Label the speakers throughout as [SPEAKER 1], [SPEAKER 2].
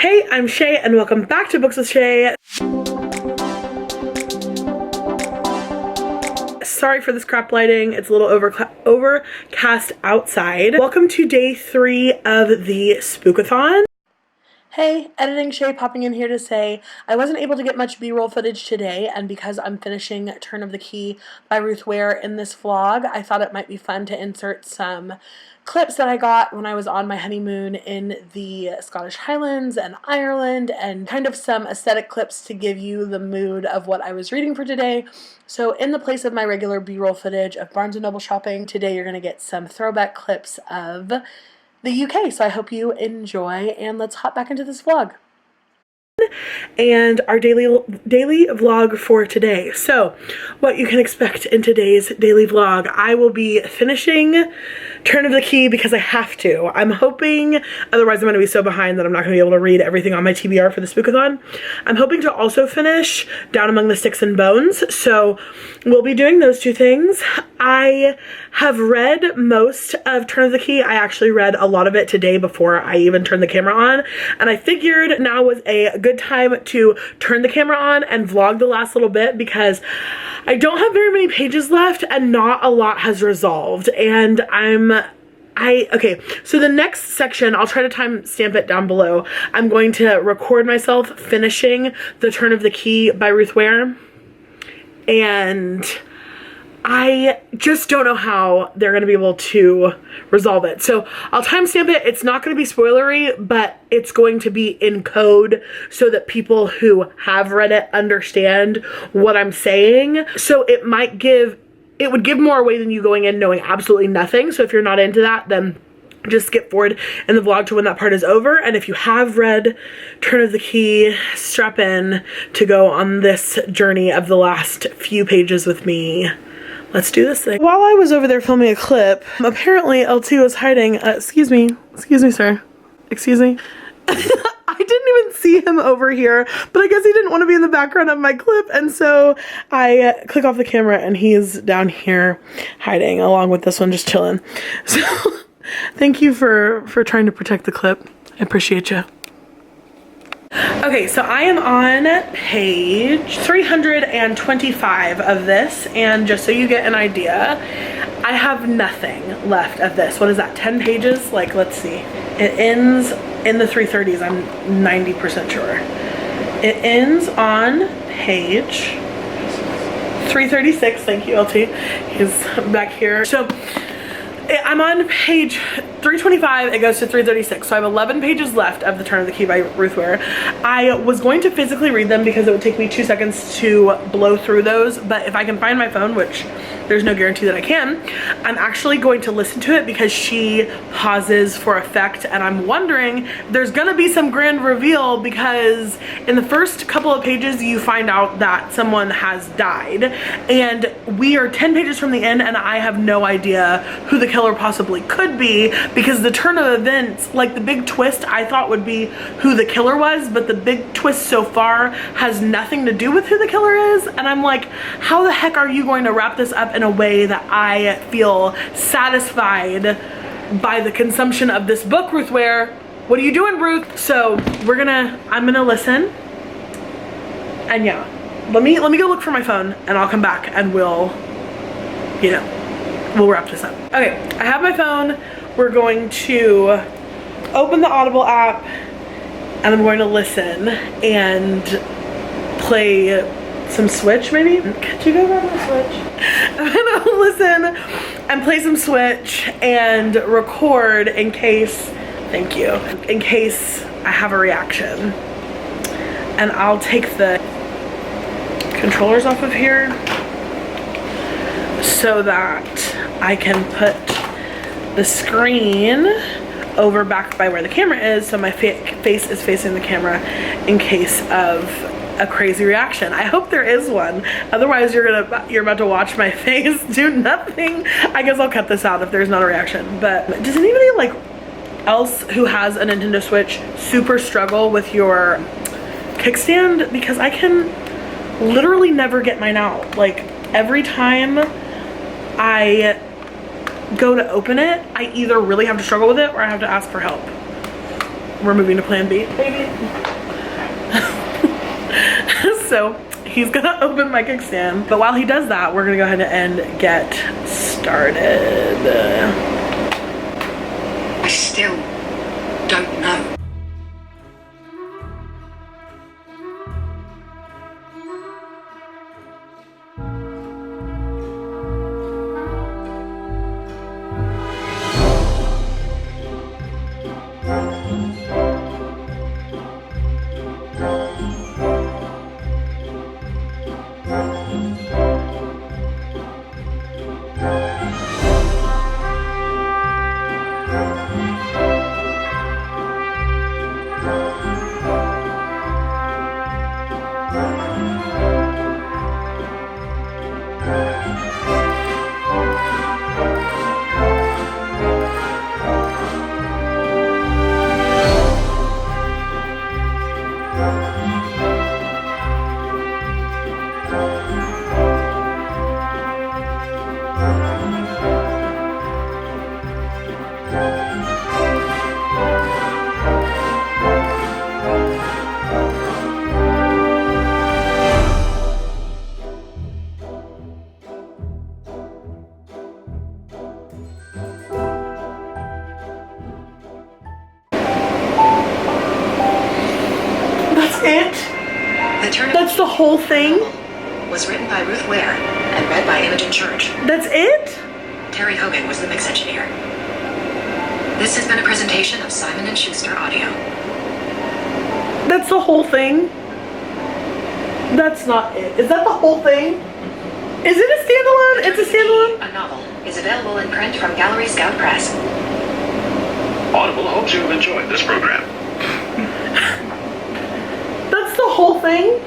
[SPEAKER 1] Hey, I'm Shay and welcome back to Books with Shay. Sorry for this crap lighting. It's a little overcast outside. Welcome to day 3 of the Spookathon. Hey, Editing Shay popping in here to say I wasn't able to get much B-roll footage today, and because I'm finishing Turn of the Key by Ruth Ware in this vlog, I thought it might be fun to insert some clips that I got when I was on my honeymoon in the Scottish Highlands and Ireland, and kind of some aesthetic clips to give you the mood of what I was reading for today. So in the place of my regular B-roll footage of Barnes & Noble shopping, today you're going to get some throwback clips of the UK, so I hope you enjoy, and let's hop back into this vlog. And our daily vlog for today. So what you can expect in today's daily vlog, I will be finishing Turn of the Key because I have to. I'm hoping, otherwise I'm going to be so behind that I'm not going to be able to read everything on my TBR for the Spookathon. I'm hoping to also finish Down Among the Sticks and Bones, so we'll be doing those two things. I have read most of Turn of the Key. I actually read a lot of it today before I even turned the camera on, and I figured now was a good time to turn the camera on and vlog the last little bit because I don't have very many pages left and not a lot has resolved, and okay, so the next section, I'll try to time stamp it down below. I'm going to record myself finishing the Turn of the Key by Ruth Ware, and I just don't know how they're going to be able to resolve it. So I'll timestamp it. It's not going to be spoilery, but it's going to be in code so that people who have read it understand what I'm saying. So it would give more away than you going in knowing absolutely nothing. So if you're not into that, then just skip forward in the vlog to when that part is over. And if you have read Turn of the Key, strap in to go on this journey of the last few pages with me. Let's do this thing. While I was over there filming a clip, apparently LT was hiding. Excuse me, sir. Excuse me. I didn't even see him over here, but I guess he didn't want to be in the background of my clip, and so I click off the camera and he's down here hiding along with this one just chilling. So thank you for trying to protect the clip. I appreciate you. Okay, so I am on page 325 of this, and just so you get an idea, I have nothing left of this. What is that, 10 pages? Like, let's see. It ends in the 330s, I'm 90% sure. It ends on page 336, thank you, LT. He's back here. So I'm on page 325, it goes to 336, so I have 11 pages left of the Turn of the Key by Ruth Ware. I was going to physically read them because it would take me 2 seconds to blow through those, but if I can find my phone, which there's no guarantee that I can, I'm actually going to listen to it because she pauses for effect, and I'm wondering, there's gonna be some grand reveal because in the first couple of pages you find out that someone has died, and we are 10 pages from the end and I have no idea who the killer possibly could be, because the turn of events, like the big twist I thought would be who the killer was, but the big twist so far has nothing to do with who the killer is, and I'm like, how the heck are you going to wrap this up in a way that I feel satisfied by the consumption of this book, Ruth Ware? What are you doing, Ruth? So I'm gonna listen, and yeah, let me go look for my phone and I'll come back and we'll wrap this up. Okay, I have my phone. We're going to open the Audible app and I'm going to listen and play some Switch, maybe? Could you go grab my Switch? I'm gonna listen and play some Switch and record in case, thank you, in case I have a reaction. And I'll take the controllers off of here so that I can put the screen over back by where the camera is, so my face is facing the camera in case of a crazy reaction. I hope there is one. Otherwise you're about to watch my face do nothing. I guess I'll cut this out if there's not a reaction. But does anybody else who has a Nintendo Switch super struggle with your kickstand? Because I can literally never get mine out. Like, every time I go to open it, I either really have to struggle with it or I have to ask for help. we're moving to plan B, baby. So he's gonna open my kickstand, but while he does that, we're gonna go ahead and get started.
[SPEAKER 2] I still don't know.
[SPEAKER 1] That's the whole thing?
[SPEAKER 2] Was written by Ruth Ware and read by Imogen Church.
[SPEAKER 1] That's it?
[SPEAKER 2] Terry Hogan was the mix engineer. This has been a presentation of Simon & Schuster Audio.
[SPEAKER 1] That's the whole thing? That's not it. Is that the whole thing? Is it a standalone? It's a standalone?
[SPEAKER 2] A novel is available in print from Gallery Scout Press.
[SPEAKER 3] Audible hopes you have enjoyed this program.
[SPEAKER 1] That's the whole thing?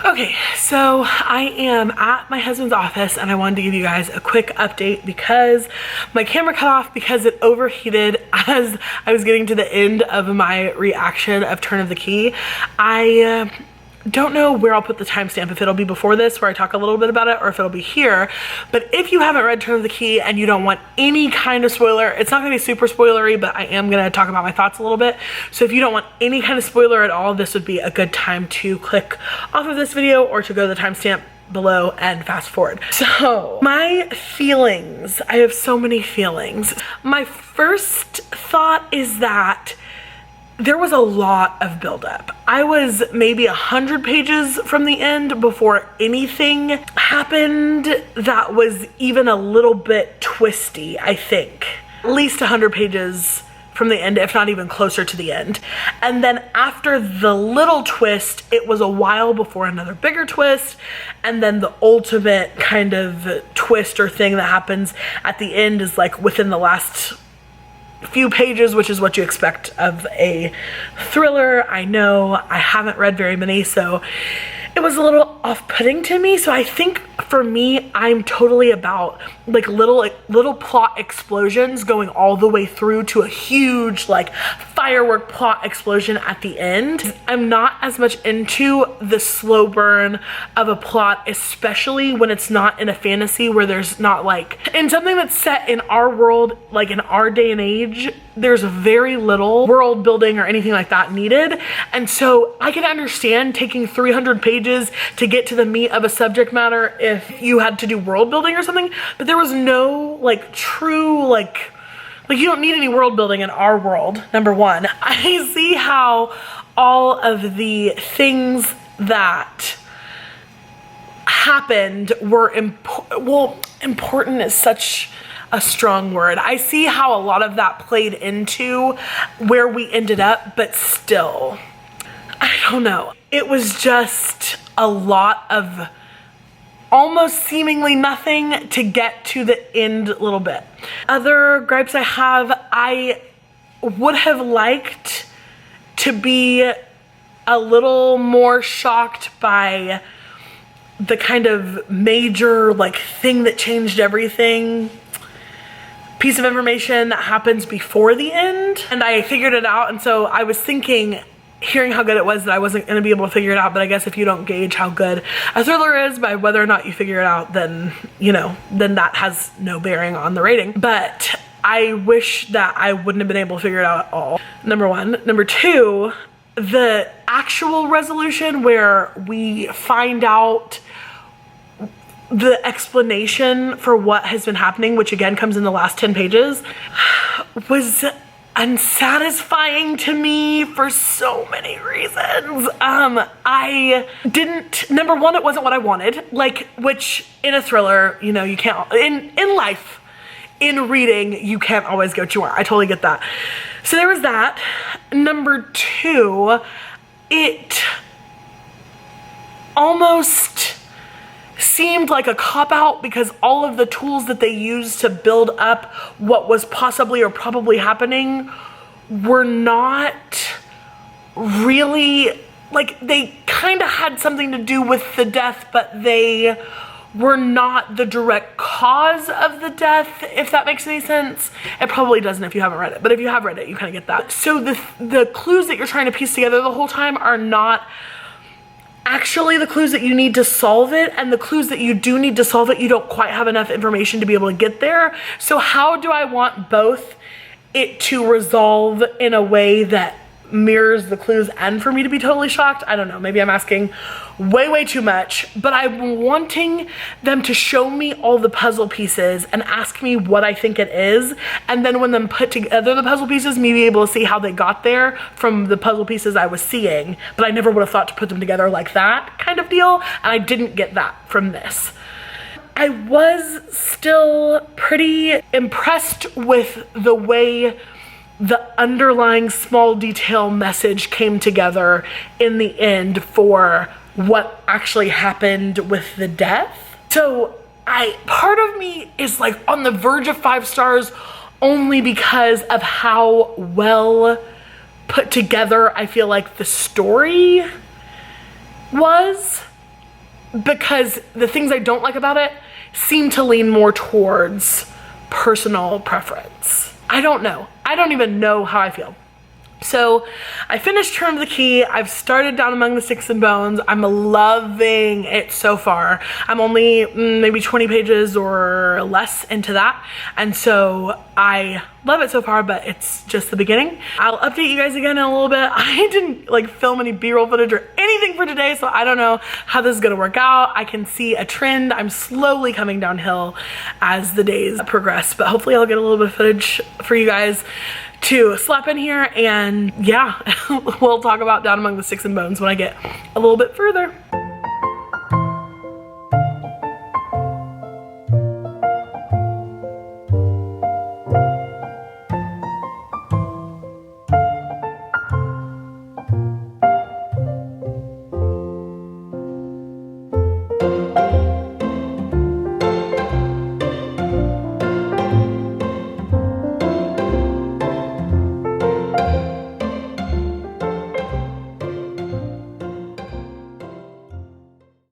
[SPEAKER 1] Okay, so I am at my husband's office and I wanted to give you guys a quick update because my camera cut off because it overheated as I was getting to the end of my reaction of Turn of the Key. I don't know where I'll put the timestamp, if it'll be before this where I talk a little bit about it or if it'll be here, but if you haven't read Turn of the Key and you don't want any kind of spoiler, it's not gonna be super spoilery, but I am gonna talk about my thoughts a little bit. So if you don't want any kind of spoiler at all, this would be a good time to click off of this video or to go to the timestamp below and fast forward. So my feelings, I have so many feelings. My first thought is that there was a lot of buildup. I was maybe 100 pages from the end before anything happened that was even a little bit twisty, I think. At least 100 pages from the end, if not even closer to the end. And then after the little twist, it was a while before another bigger twist, and then the ultimate kind of twist or thing that happens at the end is like within the last few pages, which is what you expect of a thriller. I know I haven't read very many, so it was a little off-putting to me. So I think for me, I'm totally about like little plot explosions going all the way through to a huge like firework plot explosion at the end. I'm not as much into the slow burn of a plot, especially when it's not in a fantasy where there's not like, in something that's set in our world, like in our day and age, there's very little world building or anything like that needed. And so I can understand taking 300 pages to get to the meat of a subject matter if you had to do world building or something, but there was no like true like you don't need any world building in our world, number one. I see how all of the things that happened were important is such a strong word. I see how a lot of that played into where we ended up, but still, I don't know. It was just a lot of almost seemingly nothing to get to the end a little bit. Other gripes I have, I would have liked to be a little more shocked by the kind of major like thing that changed everything piece of information that happens before the end. And I figured it out, and so I was thinking, hearing how good it was, that I wasn't gonna be able to figure it out. But I guess if you don't gauge how good a thriller is by whether or not you figure it out, then, you know, then that has no bearing on the rating. But I wish that I wouldn't have been able to figure it out at all, number one. Number two, the actual resolution where we find out the explanation for what has been happening, which again comes in the last 10 pages, was unsatisfying to me for so many reasons. I didn't, number one, it wasn't what I wanted, like, which in a thriller, you know, you can't, in life, in reading, you can't always get what you want. I totally get that. So there was that. Number two, it almost seemed like a cop-out because all of the tools that they used to build up what was possibly or probably happening were not really, like, they kind of had something to do with the death, but they were not the direct cause of the death, if that makes any sense. It probably doesn't if you haven't read it, but if you have read it, you kind of get that. So the clues that you're trying to piece together the whole time are not actually the clues that you need to solve it, and the clues that you do need to solve it, you don't quite have enough information to be able to get there. So how do I want both it to resolve in a way that mirrors the clues and for me to be totally shocked? I don't know, maybe I'm asking way too much, but I'm wanting them to show me all the puzzle pieces and ask me what I think it is, and then when them put together the puzzle pieces, me be able to see how they got there from the puzzle pieces I was seeing, but I never would have thought to put them together like that kind of deal, and I didn't get that from this. I was still pretty impressed with the way the underlying small detail message came together in the end for what actually happened with the death. So part of me is like on the verge of 5 stars only because of how well put together I feel like the story was, because the things I don't like about it seem to lean more towards personal preference. I don't know. I don't even know how I feel. So I finished Turn of the Key. I've started Down Among the Sticks and Bones. I'm loving it so far. I'm only maybe 20 pages or less into that. And so I love it so far, but it's just the beginning. I'll update you guys again in a little bit. I didn't like film any B-roll footage or anything for today, so I don't know how this is gonna work out. I can see a trend. I'm slowly coming downhill as the days progress, but hopefully I'll get a little bit of footage for you guys to slap in here, and yeah, we'll talk about Down Among the Sticks and Bones when I get a little bit further.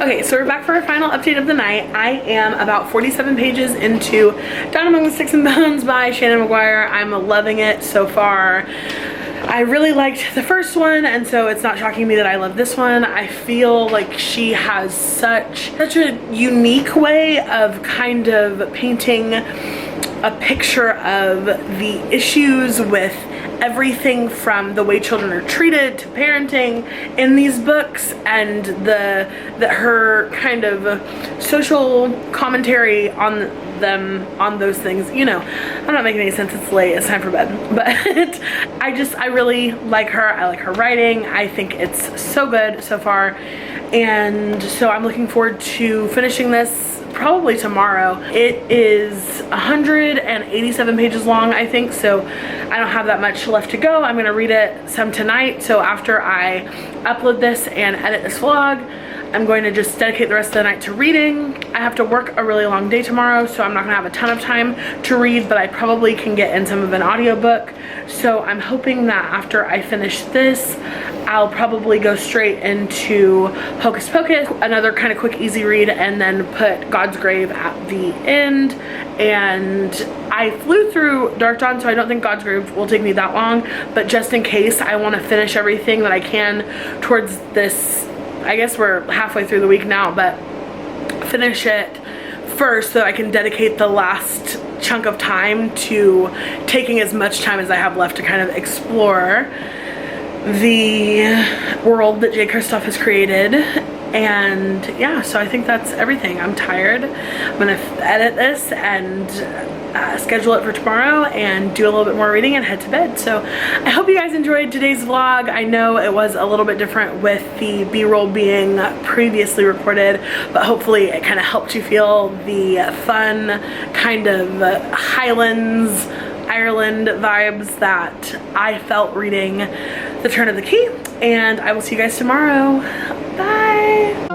[SPEAKER 1] Okay, so we're back for our final update of the night. I am about 47 pages into Down Among the Sticks and Bones by Shannon McGuire. I'm loving it so far. I really liked the first one, and so it's not shocking me that I love this one. I feel like she has such a unique way of kind of painting a picture of the issues with everything from the way children are treated to parenting in these books, and her kind of social commentary on them, on those things. You know, I'm not making any sense, it's late, it's time for bed, but I really like her. I like her writing. I think it's so good so far, and so I'm looking forward to finishing this probably tomorrow. It is 187 pages long, I think, so I don't have that much left to go. I'm gonna read it some tonight, so after I upload this and edit this vlog, I'm going to just dedicate the rest of the night to reading. I have to work a really long day tomorrow, so I'm not gonna have a ton of time to read, but I probably can get in some of an audiobook. So I'm hoping that after I finish this, I'll probably go straight into Hocus Pocus, another kind of quick easy read, and then put God's Grave at the end. And I flew through Dark Dawn, so I don't think God's Grave will take me that long, but just in case, I want to finish everything that I can towards this. I guess we're halfway through the week now, but finish it first so I can dedicate the last chunk of time to taking as much time as I have left to kind of explore the world that J. Kristoff has created. And yeah, so I think that's everything. I'm tired. I'm gonna edit this and schedule it for tomorrow and do a little bit more reading and head to bed. So I hope you guys enjoyed today's vlog. I know it was a little bit different with the b-roll being previously recorded, but hopefully it kind of helped you feel the fun kind of Highlands, Ireland vibes that I felt reading The Turn of the Key. And I will see you guys tomorrow. Bye.